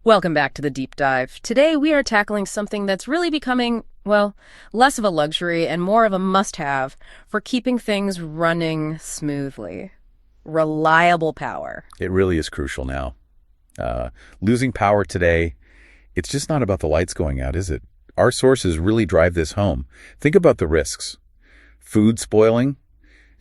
Welcome back to the deep dive. Today we are tackling something that's really becoming, well, less of a luxury and more of a must-have for keeping things running smoothly. Reliable power. It really is crucial now. Losing power today, it's just not about the lights going out, is it? Our sources really drive this home. Think about the risks. Food spoiling,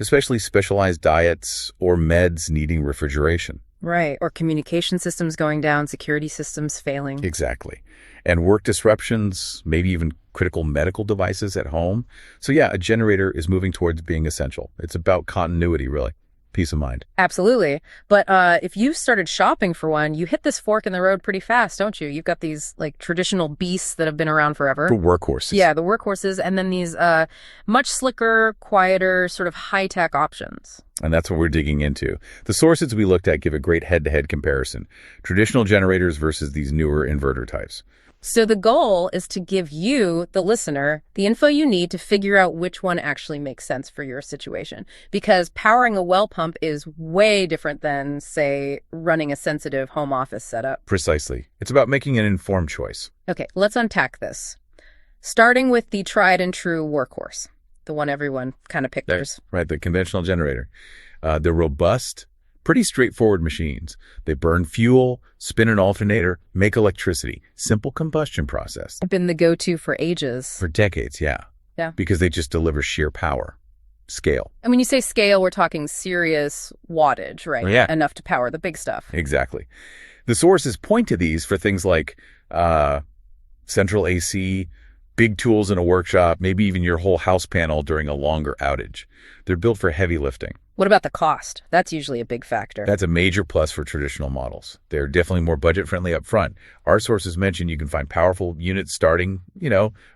especially specialized diets or meds needing refrigeration. Right, or communication systems going down, security systems failing. Exactly. And work disruptions, maybe even critical medical devices at home. So yeah, a generator is moving towards being essential. It's about continuity, really. Peace of mind. Absolutely. But if you started shopping for one, you hit this fork in the road pretty fast, don't you? You've got these like traditional beasts that have been around forever. The workhorses. Yeah, the workhorses, and then these much slicker, quieter, sort of high-tech options. And that's what we're digging into. The sources we looked at give a great head-to-head comparison. Traditional generators versus these newer inverter types. So the goal is to give you, the listener, the info you need to figure out which one actually makes sense for your situation. Because powering a well pump is way different than, say, running a sensitive home office setup. Precisely. It's about making an informed choice. Okay, let's unpack this. Starting with the tried and true workhorse, the one everyone kind of pictures. Right, the conventional generator. They're robust, pretty straightforward machines. They burn fuel, spin an alternator, make electricity. Simple combustion process. I've been the go-to for ages. For decades, yeah. Yeah. Because they just deliver sheer power. Scale. And when you say scale, we're talking serious wattage, right? Yeah. Enough to power the big stuff. Exactly. The sources point to these for things like central AC, big tools in a workshop, maybe even your whole house panel during a longer outage. They're built for heavy lifting. What about the cost? That's usually a big factor. That's a major plus for traditional models. They're definitely more budget-friendly up front. Our sources mention you can find powerful units starting,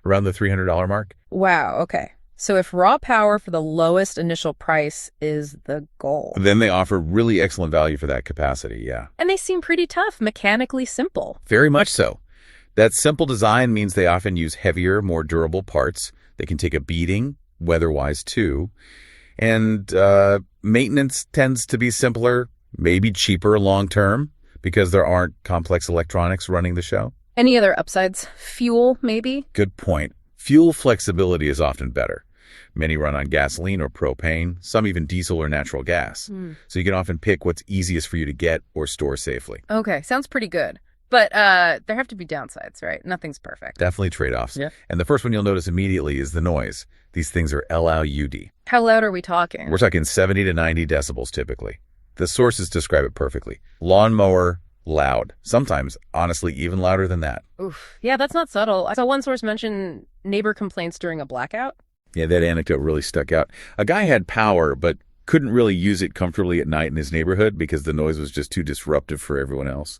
around the $300 mark. Wow, okay. So if raw power for the lowest initial price is the goal. Then they offer really excellent value for that capacity, yeah. And they seem pretty tough, mechanically simple. Very much so. That simple design means they often use heavier, more durable parts. They can take a beating, weather-wise too. And maintenance tends to be simpler, maybe cheaper long-term, because there aren't complex electronics running the show. Any other upsides? Fuel, maybe? Good point. Fuel flexibility is often better. Many run on gasoline or propane, some even diesel or natural gas. So you can often pick what's easiest for you to get or store safely. Okay, sounds pretty good. But there have to be downsides, right? Nothing's perfect. Definitely trade-offs. Yeah. And the first one you'll notice immediately is the noise. These things are loud. How loud are we talking? We're talking 70 to 90 decibels typically. The sources describe it perfectly. Lawnmower, loud. Sometimes, honestly, even louder than that. Oof. Yeah, that's not subtle. I saw one source mention neighbor complaints during a blackout. Yeah, that anecdote really stuck out. A guy had power, but couldn't really use it comfortably at night in his neighborhood because the noise was just too disruptive for everyone else.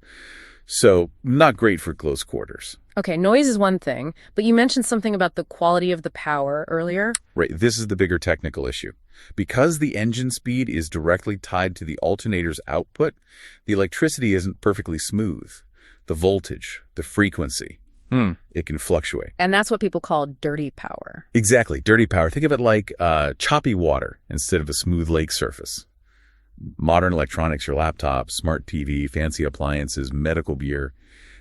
So not great for close quarters. Okay, noise is one thing, but you mentioned something about the quality of the power earlier. Right, this is the bigger technical issue. Because the engine speed is directly tied to the alternator's output, the electricity isn't perfectly smooth. The voltage, the frequency, it can fluctuate. And that's what people call dirty power. Exactly, dirty power. Think of it like choppy water instead of a smooth lake surface. Modern electronics, your laptop, smart TV, fancy appliances, medical gear,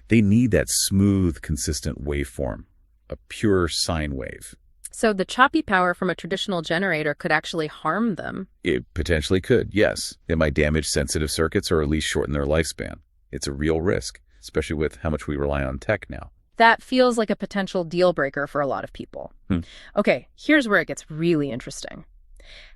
they need that smooth, consistent waveform, a pure sine wave. So the choppy power from a traditional generator could actually harm them. It potentially could, yes. It might damage sensitive circuits or at least shorten their lifespan. It's a real risk, especially with how much we rely on tech now. That feels like a potential deal breaker for a lot of people. Okay, here's where it gets really interesting.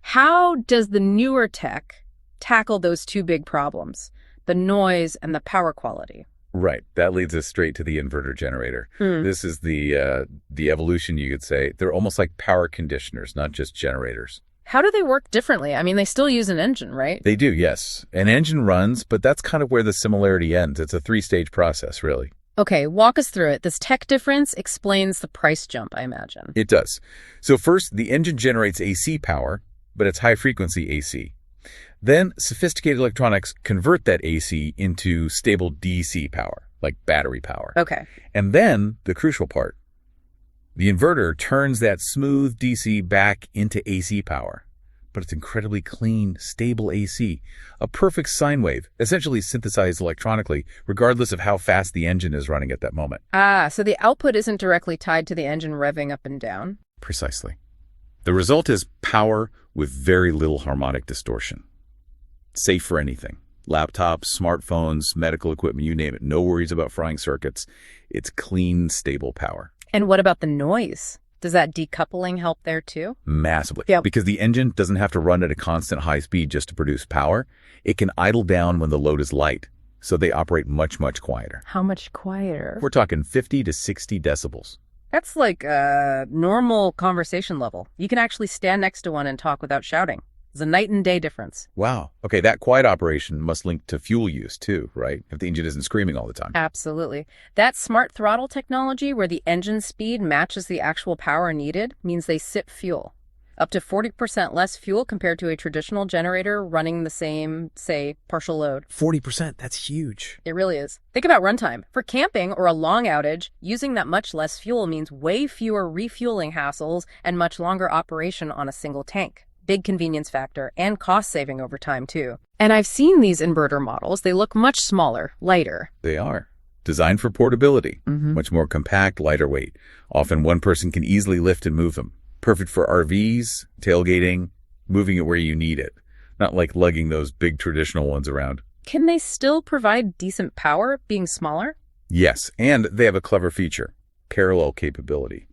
How does the newer tech tackle those two big problems, the noise and the power quality? Right. That leads us straight to the inverter generator. This is the evolution, you could say. They're almost like power conditioners, not just generators. How do they work differently? I mean, they still use an engine, right? They do, yes. An engine runs, but that's kind of where the similarity ends. It's a three-stage process, really. Okay, walk us through it. This tech difference explains the price jump, I imagine. It does. So first, the engine generates AC power, but it's high-frequency AC. Then sophisticated electronics convert that AC into stable DC power, like battery power. Okay. And then the crucial part, the inverter turns that smooth DC back into AC power, but it's incredibly clean, stable AC. A perfect sine wave, essentially synthesized electronically, regardless of how fast the engine is running at that moment. Ah, so the output isn't directly tied to the engine revving up and down. Precisely. The result is power with very little harmonic distortion. Safe for anything. Laptops, smartphones, medical equipment, you name it. No worries about frying circuits. It's clean, stable power. And what about the noise? Does that decoupling help there too? Massively. Yep. Because the engine doesn't have to run at a constant high speed just to produce power. It can idle down when the load is light. So they operate much, much quieter. How much quieter? We're talking 50 to 60 decibels. That's like a normal conversation level. You can actually stand next to one and talk without shouting. It's a night and day difference. Wow. Okay, that quiet operation must link to fuel use too, right? If the engine isn't screaming all the time. Absolutely. That smart throttle technology where the engine speed matches the actual power needed means they sip fuel. Up to 40% less fuel compared to a traditional generator running the same, say, partial load. 40%, that's huge. It really is. Think about runtime. For camping or a long outage, using that much less fuel means way fewer refueling hassles and much longer operation on a single tank. Big convenience factor and cost saving over time, too. And I've seen these inverter models. They look much smaller, lighter. They are. Designed for portability. Much more compact, lighter weight. Often one person can easily lift and move them. Perfect for RVs, tailgating, moving it where you need it. Not like lugging those big traditional ones around. Can they still provide decent power being smaller? Yes, and they have a clever feature. Parallel capability.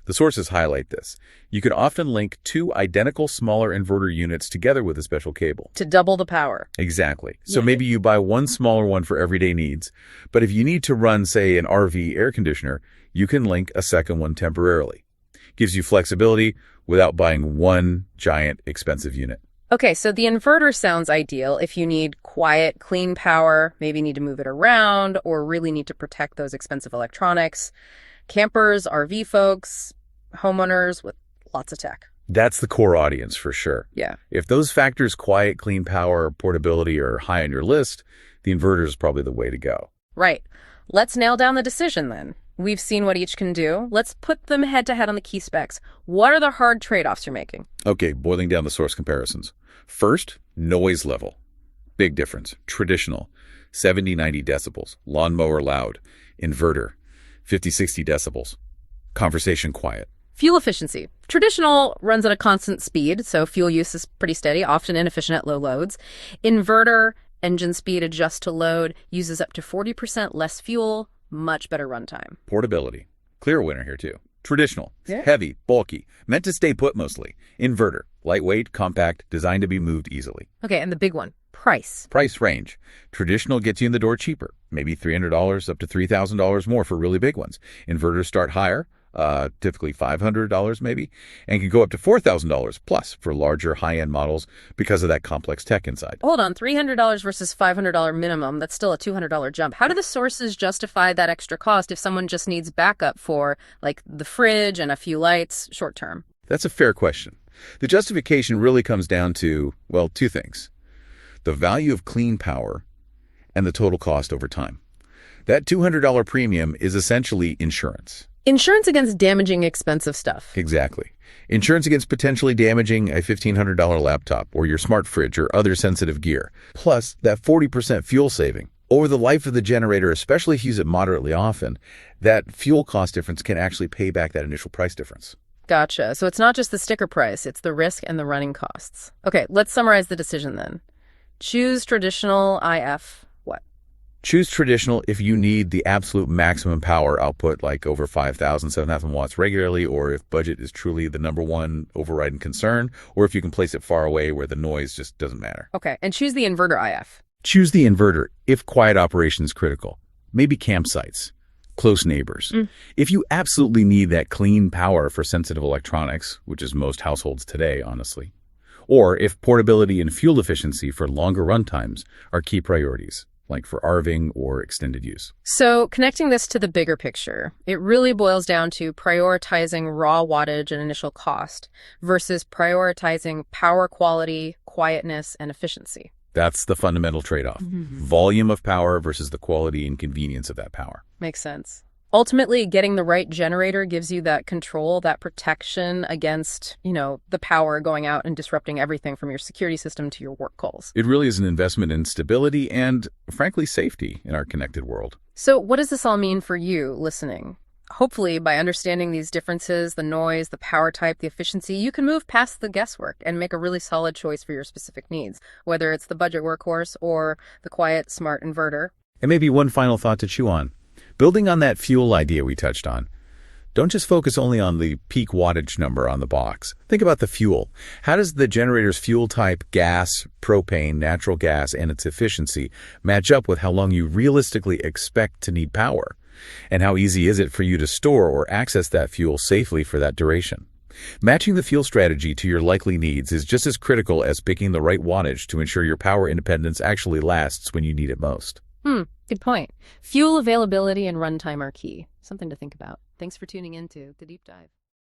The sources highlight this. You can often link two identical smaller inverter units together with a special cable. To double the power. Exactly. So maybe you buy one smaller one for everyday needs, but if you need to run, say, an RV air conditioner, you can link a second one temporarily. Gives you flexibility without buying one giant expensive unit. Okay, so the inverter sounds ideal if you need quiet, clean power, maybe need to move it around, or really need to protect those expensive electronics. Campers, RV folks, homeowners with lots of tech. That's the core audience for sure. Yeah. If those factors, quiet, clean power, portability, are high on your list, the inverter is probably the way to go. Right. Let's nail down the decision then. We've seen what each can do. Let's put them head to head on the key specs. What are the hard trade-offs you're making? Okay, boiling down the source comparisons. First, noise level. Big difference. Traditional, 70-90 decibels. Lawnmower loud. Inverter, 50-60 decibels. Conversation quiet. Fuel efficiency. Traditional runs at a constant speed, so fuel use is pretty steady, often inefficient at low loads. Inverter, engine speed adjusts to load, uses up to 40% less fuel, much better runtime. Portability. Clear winner here too. Traditional, heavy, bulky, meant to stay put mostly. Inverter, lightweight, compact, designed to be moved easily. Okay, and the big one, price. Price range. Traditional gets you in the door cheaper, maybe $300 up to $3,000 more for really big ones. Inverters start higher, typically $500 maybe, and can go up to $4,000 plus for larger high-end models because of that complex tech inside. Hold on, $300 versus $500 minimum, that's still a $200 jump. How do the sources justify that extra cost if someone just needs backup for, like, the fridge and a few lights short term? That's a fair question. The justification really comes down to, well, two things. The value of clean power and the total cost over time. That $200 premium is essentially insurance. Insurance against damaging expensive stuff. Exactly. Insurance against potentially damaging a $1,500 laptop or your smart fridge or other sensitive gear. Plus, that 40% fuel saving. Over the life of the generator, especially if you use it moderately often, that fuel cost difference can actually pay back that initial price difference. Gotcha. So it's not just the sticker price, it's the risk and the running costs. Okay, let's summarize the decision then. Choose traditional IF. What? Choose traditional if you need the absolute maximum power output, like over 5,000, 7,000 watts regularly, or if budget is truly the number one overriding concern, or if you can place it far away where the noise just doesn't matter. Okay, and choose the inverter IF. Choose the inverter if quiet operation is critical. Maybe campsites, close neighbors. If you absolutely need that clean power for sensitive electronics, which is most households today, honestly, or if portability and fuel efficiency for longer runtimes are key priorities, like for RVing or extended use. So connecting this to the bigger picture, it really boils down to prioritizing raw wattage and initial cost versus prioritizing power quality, quietness, and efficiency. That's the fundamental trade-off. Volume of power versus the quality and convenience of that power. Makes sense. Ultimately, getting the right generator gives you that control, that protection against, the power going out and disrupting everything from your security system to your work calls. It really is an investment in stability and, frankly, safety in our connected world. So what does this all mean for you listening? Hopefully, by understanding these differences, the noise, the power type, the efficiency, you can move past the guesswork and make a really solid choice for your specific needs, whether it's the budget workhorse or the quiet, smart inverter. And maybe one final thought to chew on. Building on that fuel idea we touched on, don't just focus only on the peak wattage number on the box. Think about the fuel. How does the generator's fuel type, gas, propane, natural gas, and its efficiency match up with how long you realistically expect to need power? And how easy is it for you to store or access that fuel safely for that duration? Matching the fuel strategy to your likely needs is just as critical as picking the right wattage to ensure your power independence actually lasts when you need it most. Good point. Fuel availability and runtime are key. Something to think about. Thanks for tuning in to The Deep Dive.